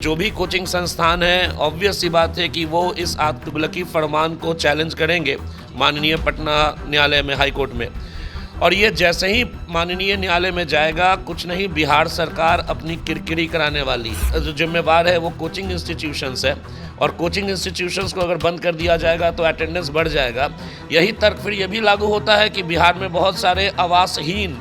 जो भी कोचिंग संस्थान है, ऑब्वियस सी बात है कि वो इस तुगलकी फरमान को चैलेंज करेंगे माननीय पटना न्यायालय में, हाई कोर्ट में। और ये जैसे ही माननीय न्यायालय में जाएगा, कुछ नहीं बिहार सरकार अपनी किरकिरी कराने वाली है। जो जिम्मेवार है वो कोचिंग इंस्टीट्यूशंस है, और कोचिंग इंस्टीट्यूशंस को अगर बंद कर दिया जाएगा तो अटेंडेंस बढ़ जाएगा। यही तर्क फिर ये भी लागू होता है कि बिहार में बहुत सारे आवासहीन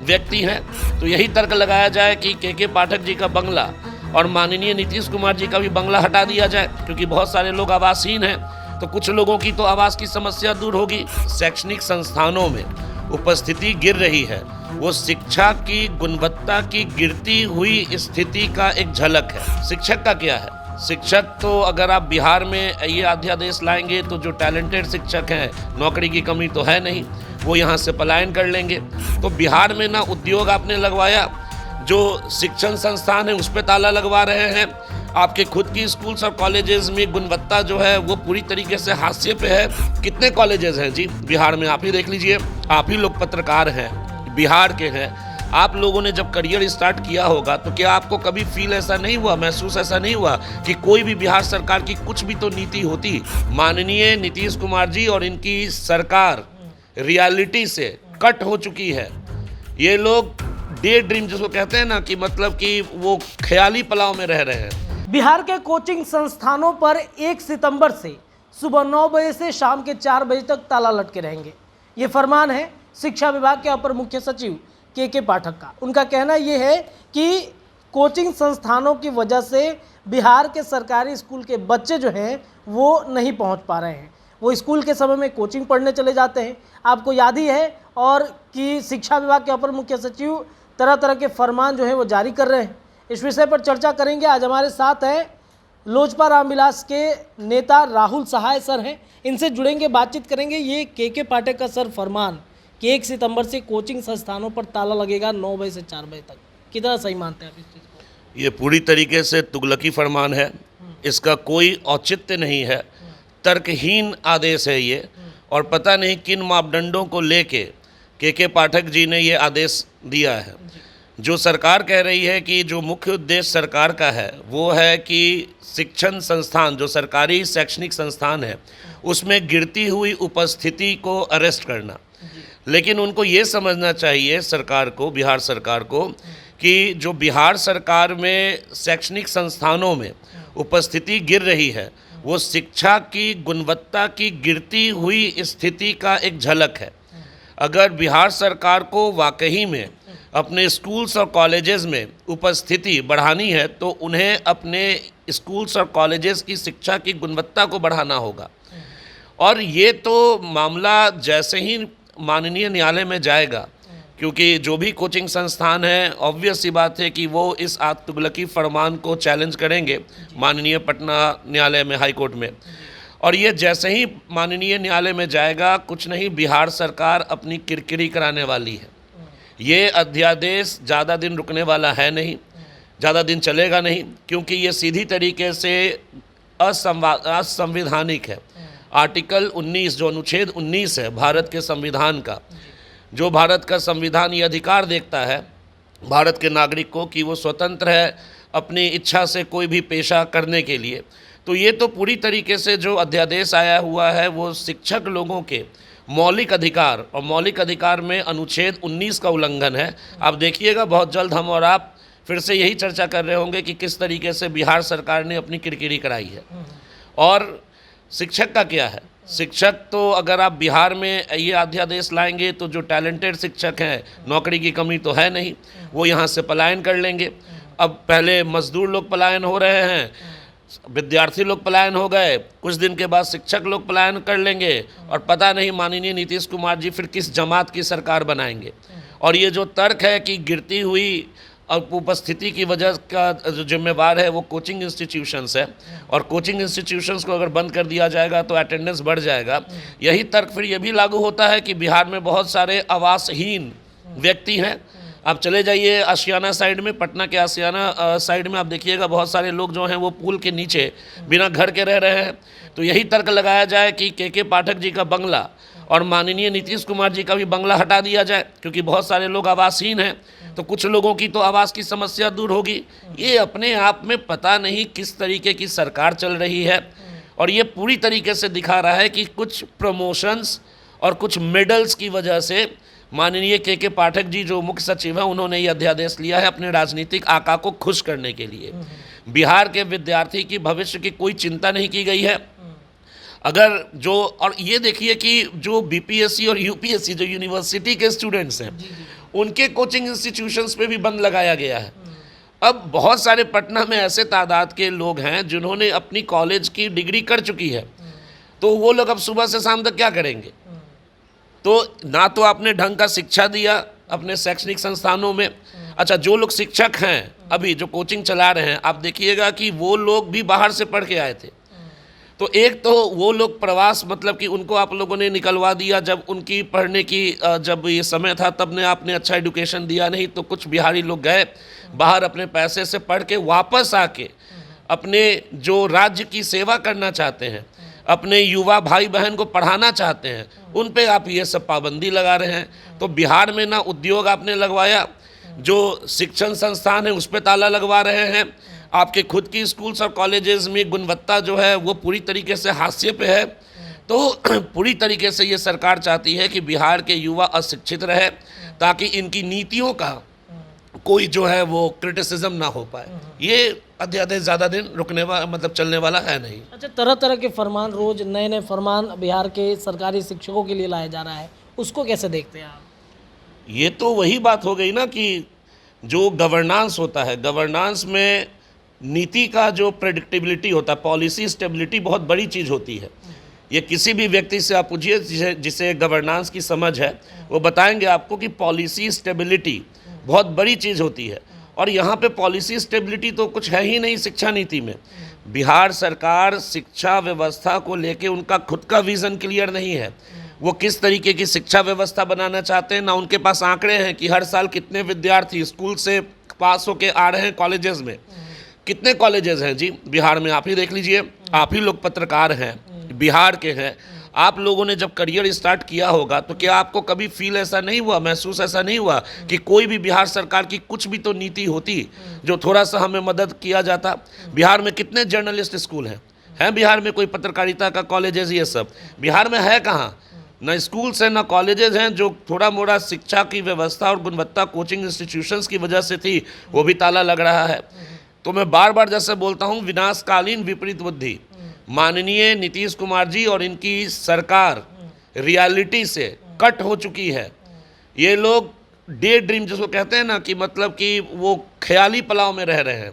व्यक्ति हैं, तो यही तर्क लगाया जाए कि के पाठक जी का बंगला और माननीय नीतीश कुमार जी का भी बंगला हटा दिया जाए, क्योंकि बहुत सारे लोग आवासहीन हैं, तो कुछ लोगों की तो आवास की समस्या दूर होगी। शैक्षणिक संस्थानों में उपस्थिति गिर रही है, वो शिक्षा की गुणवत्ता की गिरती हुई स्थिति का एक झलक है। शिक्षक का क्या है? शिक्षक तो अगर आप बिहार में ये अध्यादेश लाएंगे तो जो टैलेंटेड शिक्षक हैं, नौकरी की कमी तो है नहीं, वो यहाँ से पलायन कर लेंगे। तो बिहार में ना उद्योग आपने लगवाया, जो शिक्षण संस्थान है उस पर ताला लगवा रहे हैं। आपके खुद की स्कूल्स और कॉलेजेस में गुणवत्ता जो है वो पूरी तरीके से हाशिए पे है। कितने कॉलेजेस हैं जी बिहार में, आप ही देख लीजिए। आप ही लोग पत्रकार हैं, बिहार के हैं। आप लोगों ने जब करियर स्टार्ट किया होगा तो क्या आपको कभी फील ऐसा नहीं हुआ, महसूस ऐसा नहीं हुआ कि कोई भी बिहार सरकार की कुछ भी तो नीति होती? माननीय नीतीश कुमार जी और इनकी सरकार रियलिटी से कट हो चुकी है। ये लोग डे ड्रीम जिसको कहते हैं ना, कि मतलब कि वो ख्याली पलाव में रह रहे हैं। बिहार के कोचिंग संस्थानों पर 1 सितंबर से सुबह 9 बजे से शाम के 4 बजे तक ताला लटके रहेंगे। ये फरमान है शिक्षा विभाग के अपर मुख्य सचिव के पाठक का। उनका कहना ये है कि कोचिंग संस्थानों की वजह से बिहार के सरकारी स्कूल के बच्चे जो हैं वो नहीं पहुंच पा रहे हैं। वो स्कूल के समय में कोचिंग पढ़ने चले जाते हैं। आपको याद ही है और कि शिक्षा विभाग के अपर मुख्य सचिव तरह तरह के फरमान जो है वो जारी कर रहे हैं। इस विषय पर चर्चा करेंगे। आज हमारे साथ हैं लोजपा रामविलास के नेता राहुल सहाय सर हैं, इनसे जुड़ेंगे, बातचीत करेंगे। ये के पाठक का सर फरमान कि 1 सितंबर से कोचिंग संस्थानों पर ताला लगेगा 9 बजे से 4 बजे तक, कितना सही मानते हैं आप इस चीज़ को? ये पूरी तरीके से तुगलकी फरमान है, इसका कोई औचित्य नहीं है, तर्कहीन आदेश है ये। और पता नहीं किन मापदंडों को लेके के पाठक जी ने ये आदेश दिया है। जो सरकार कह रही है कि जो मुख्य उद्देश्य सरकार का है वो है कि शिक्षण संस्थान, जो सरकारी शैक्षणिक संस्थान है, उसमें गिरती हुई उपस्थिति को अरेस्ट करना। लेकिन उनको ये समझना चाहिए सरकार को, बिहार सरकार को, कि जो बिहार सरकार में शैक्षणिक संस्थानों में उपस्थिति गिर रही है, वो शिक्षा की गुणवत्ता की गिरती हुई स्थिति का एक झलक है। अगर बिहार सरकार को वाकई में अपने स्कूल्स और कॉलेजेस में उपस्थिति बढ़ानी है तो उन्हें अपने स्कूल्स और कॉलेजेस की शिक्षा की गुणवत्ता को बढ़ाना होगा। और ये तो मामला जैसे ही माननीय न्यायालय में जाएगा, क्योंकि जो भी कोचिंग संस्थान है, ऑब्वियस सी बात है कि वो इस तुगलकी फरमान को चैलेंज करेंगे माननीय पटना न्यायालय में, हाई कोर्ट में। और ये जैसे ही माननीय न्यायालय में जाएगा, कुछ नहीं बिहार सरकार अपनी किरकिरी कराने वाली है। ये अध्यादेश ज़्यादा दिन रुकने वाला है नहीं, ज़्यादा दिन चलेगा नहीं, क्योंकि ये सीधी तरीके से असंवैधानिक है। आर्टिकल 19, जो अनुच्छेद 19 है भारत के संविधान का, जो भारत का संविधान ये अधिकार देखता है भारत के नागरिक को कि वो स्वतंत्र है अपनी इच्छा से कोई भी पेशा करने के लिए। तो ये तो पूरी तरीके से जो अध्यादेश आया हुआ है वो शिक्षक लोगों के मौलिक अधिकार, और मौलिक अधिकार में अनुच्छेद 19 का उल्लंघन है। आप देखिएगा बहुत जल्द हम और आप फिर से यही चर्चा कर रहे होंगे कि किस तरीके से बिहार सरकार ने अपनी किरकिरी कराई है। और शिक्षक का क्या है? शिक्षक तो अगर आप बिहार में ये अध्यादेश लाएंगे तो जो टैलेंटेड शिक्षक हैं, नौकरी की कमी तो है नहीं, वो यहाँ से पलायन कर लेंगे। अब पहले मजदूर लोग पलायन हो रहे हैं, विद्यार्थी लोग पलायन हो गए, कुछ दिन के बाद शिक्षक लोग पलायन कर लेंगे, और पता नहीं माननीय नीतीश कुमार जी फिर किस जमात की सरकार बनाएंगे। और ये जो तर्क है कि गिरती हुई उपस्थिति की वजह का जो जिम्मेवार है वो कोचिंग इंस्टीट्यूशंस है, और कोचिंग इंस्टीट्यूशंस को अगर बंद कर दिया जाएगा तो अटेंडेंस बढ़ जाएगा। यही तर्क फिर ये भी लागू होता है कि बिहार में बहुत सारे आवासहीन व्यक्ति हैं। आप चले जाइए आशियाना साइड में, पटना के आशियाना साइड में आप देखिएगा बहुत सारे लोग जो हैं वो पुल के नीचे बिना घर के रह रहे हैं। तो यही तर्क लगाया जाए कि के पाठक जी का बंगला और माननीय नीतीश कुमार जी का भी बंगला हटा दिया जाए, क्योंकि बहुत सारे लोग आवासहीन हैं, तो कुछ लोगों की तो आवास की समस्या दूर होगी। ये अपने आप में पता नहीं किस तरीके की सरकार चल रही है, और ये पूरी तरीके से दिखा रहा है कि कुछ प्रमोशंस और कुछ मेडल्स की वजह से माननीय के पाठक जी जो मुख्य सचिव हैं, उन्होंने ये अध्यादेश लिया है अपने राजनीतिक आका को खुश करने के लिए। बिहार के विद्यार्थी की भविष्य की कोई चिंता नहीं की गई है। अगर जो, और ये देखिए कि जो बीपीएससी और यूपीएससी जो यूनिवर्सिटी के स्टूडेंट्स हैं, उनके कोचिंग इंस्टीट्यूशंस पे भी बंद लगाया गया है। अब बहुत सारे पटना में ऐसे तादाद के लोग हैं जिन्होंने अपनी कॉलेज की डिग्री कर चुकी है, तो वो लोग अब सुबह से शाम तक क्या करेंगे? तो ना तो आपने ढंग का शिक्षा दिया अपने शैक्षणिक संस्थानों में। अच्छा, जो लोग शिक्षक हैं अभी जो कोचिंग चला रहे हैं, आप देखिएगा कि वो लोग भी बाहर से पढ़ के आए थे। तो एक तो वो लोग प्रवास, मतलब कि उनको आप लोगों ने निकलवा दिया जब उनकी पढ़ने की जब ये समय था, तब ने आपने अच्छा एजुकेशन दिया नहीं। तो कुछ बिहारी लोग गए बाहर अपने पैसे से पढ़ के, वापस आके अपने जो राज्य की सेवा करना चाहते हैं, अपने युवा भाई बहन को पढ़ाना चाहते हैं, उन पे आप ये सब पाबंदी लगा रहे हैं। तो बिहार में ना उद्योग आपने लगवाया, जो शिक्षण संस्थान है उस पर ताला लगवा रहे हैं, आपके खुद की स्कूल्स और कॉलेजेस में गुणवत्ता जो है वो पूरी तरीके से हाशिए पे है। तो पूरी तरीके से ये सरकार चाहती है कि बिहार के युवा अशिक्षित रहे, ताकि इनकी नीतियों का कोई जो है वो क्रिटिसिज्म ना हो पाए। ये अध्यादेश ज़्यादा दिन रुकने वाला, मतलब चलने वाला है नहीं। अच्छा, तरह तरह के फरमान, रोज नए नए फरमान बिहार के सरकारी शिक्षकों के लिए लाया जा रहा है, उसको कैसे देखते हैं आप? ये तो वही बात हो गई ना कि जो गवर्नेंस होता है, गवर्नेंस में नीति का जो प्रेडिक्टेबिलिटी होता है, पॉलिसी स्टेबिलिटी बहुत बड़ी चीज़ होती है। ये किसी भी व्यक्ति से आप पूछिए जिसे गवर्नेंस की समझ है, वो बताएंगे आपको कि पॉलिसी स्टेबिलिटी बहुत बड़ी चीज़ होती है। और यहाँ पे पॉलिसी स्टेबिलिटी तो कुछ है ही नहीं शिक्षा नीति में। बिहार सरकार शिक्षा व्यवस्था को लेके उनका खुद का विज़न क्लियर नहीं है। वो किस तरीके की शिक्षा व्यवस्था बनाना चाहते हैं, ना उनके पास आंकड़े हैं कि हर साल कितने विद्यार्थी स्कूल से पास होके आ रहे हैं कॉलेजेस में। कितने कॉलेजेस हैं जी बिहार में, आप ही देख लीजिए। आप ही लोग पत्रकार हैं, बिहार के हैं, आप लोगों ने जब करियर स्टार्ट किया होगा तो क्या आपको कभी फील ऐसा नहीं हुआ, महसूस ऐसा नहीं हुआ कि कोई भी बिहार सरकार की कुछ भी तो नीति होती जो थोड़ा सा हमें मदद किया जाता? बिहार में कितने जर्नलिस्ट स्कूल हैं बिहार में कोई पत्रकारिता का कॉलेजेस, ये सब बिहार में है कहाँ? ना स्कूल्स हैं ना कॉलेजेस हैं। जो थोड़ा मोड़ा शिक्षा की व्यवस्था और गुणवत्ता कोचिंग इंस्टीट्यूशंस की वजह से थी, वो भी ताला लग रहा है। तो मैं बार बार जैसे बोलता हूँ, विनाशकालीन विपरीत बुद्धि माननीय नीतीश कुमार जी और इनकी सरकार रियलिटी से कट हो चुकी है। ये लोग डे ड्रीम जिसको कहते हैं ना, कि मतलब कि वो ख्याली पलाव में रह रहे हैं।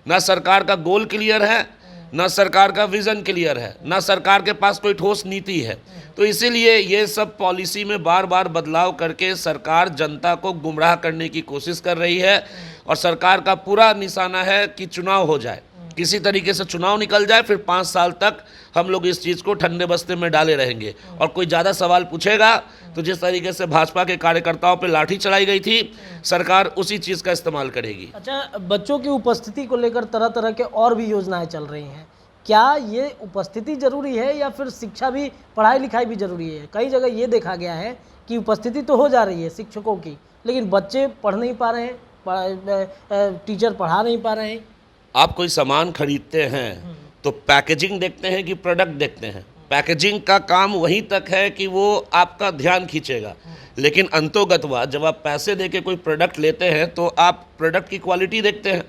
ना सरकार का गोल क्लियर है, ना सरकार का विज़न क्लियर है, ना सरकार के पास कोई ठोस नीति है। तो इसीलिए ये सब पॉलिसी में बार बार बदलाव करके सरकार जनता को गुमराह करने की कोशिश कर रही है। और सरकार का पूरा निशाना है कि चुनाव हो जाए, किसी तरीके से चुनाव निकल जाए, फिर 5 साल तक हम लोग इस चीज़ को ठंडे बस्ते में डाले रहेंगे। और कोई ज़्यादा सवाल पूछेगा तो जिस तरीके से भाजपा के कार्यकर्ताओं पे लाठी चलाई गई थी, सरकार उसी चीज़ का इस्तेमाल करेगी। अच्छा, बच्चों की उपस्थिति को लेकर तरह तरह के और भी योजनाएं चल रही हैं। क्या ये उपस्थिति जरूरी है या फिर शिक्षा भी, पढ़ाई लिखाई भी जरूरी है? कई जगह ये देखा गया है कि उपस्थिति तो हो जा रही है शिक्षकों की, लेकिन बच्चे पढ़ नहीं पा रहे हैं, टीचर पढ़ा नहीं पा रहे हैं। आप कोई सामान खरीदते हैं तो पैकेजिंग देखते हैं कि प्रोडक्ट देखते हैं? पैकेजिंग का काम वहीं तक है कि वो आपका ध्यान खींचेगा, लेकिन अंतोगतवा जब आप पैसे देके कोई प्रोडक्ट लेते हैं तो आप प्रोडक्ट की क्वालिटी देखते हैं।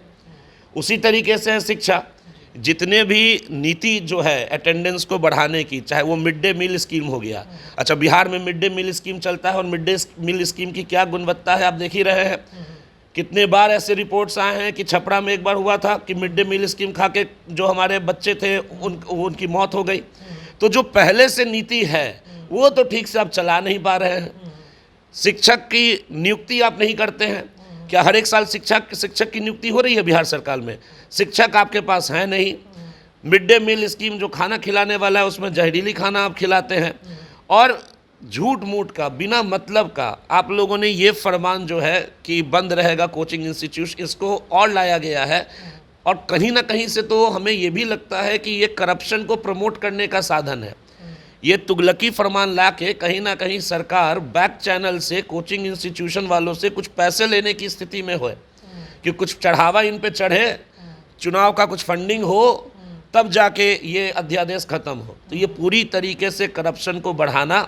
उसी तरीके से है शिक्षा। जितने भी नीति जो है अटेंडेंस को बढ़ाने की, चाहे वो मिड डे मील स्कीम हो गया। अच्छा, बिहार में मिड डे मील स्कीम चलता है और मिड डे मील स्कीम की क्या गुणवत्ता है आप देख ही रहे हैं। कितने बार ऐसे रिपोर्ट्स आए हैं कि छपरा में एक बार हुआ था कि मिड डे मील स्कीम खा के जो हमारे बच्चे थे उनकी मौत हो गई। तो जो पहले से नीति है वो तो ठीक से आप चला नहीं पा रहे हैं। शिक्षक की नियुक्ति आप नहीं करते हैं। क्या हर एक साल शिक्षक की नियुक्ति हो रही है बिहार सरकार में? शिक्षक आपके पास है नहीं। मिड डे मील स्कीम जो खाना खिलाने वाला है उसमें जहरीली खाना आप खिलाते हैं। और झूठ मूठ का, बिना मतलब का आप लोगों ने ये फरमान जो है कि बंद रहेगा कोचिंग इंस्टीट्यूट, इसको और लाया गया है। और कहीं ना कहीं से तो हमें ये भी लगता है कि ये करप्शन को प्रमोट करने का साधन है, ये तुगलकी फरमान ला के कहीं ना कहीं सरकार बैक चैनल से कोचिंग इंस्टीट्यूशन वालों से कुछ पैसे लेने की स्थिति में हो कि कुछ चढ़ावा इन पे चढ़े, चुनाव का कुछ फंडिंग हो, तब जाके ये अध्यादेश खत्म हो। तो ये पूरी तरीके से करप्शन को बढ़ाना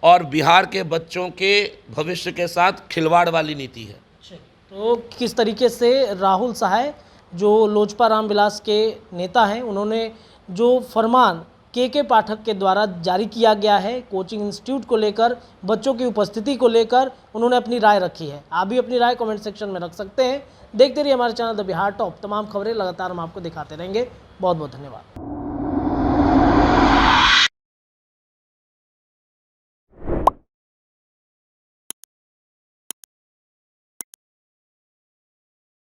और बिहार के बच्चों के भविष्य के साथ खिलवाड़ वाली नीति है। तो किस तरीके से राहुल सहाय जो लोजपा रामविलास के नेता हैं, उन्होंने जो फरमान के पाठक के द्वारा जारी किया गया है कोचिंग इंस्टीट्यूट को लेकर, बच्चों की उपस्थिति को लेकर, उन्होंने अपनी राय रखी है। आप भी अपनी राय कमेंट सेक्शन में रख सकते हैं। देखते रहिए हमारे चैनल द बिहार टॉप। तमाम खबरें लगातार हम आपको दिखाते रहेंगे। बहुत बहुत धन्यवाद।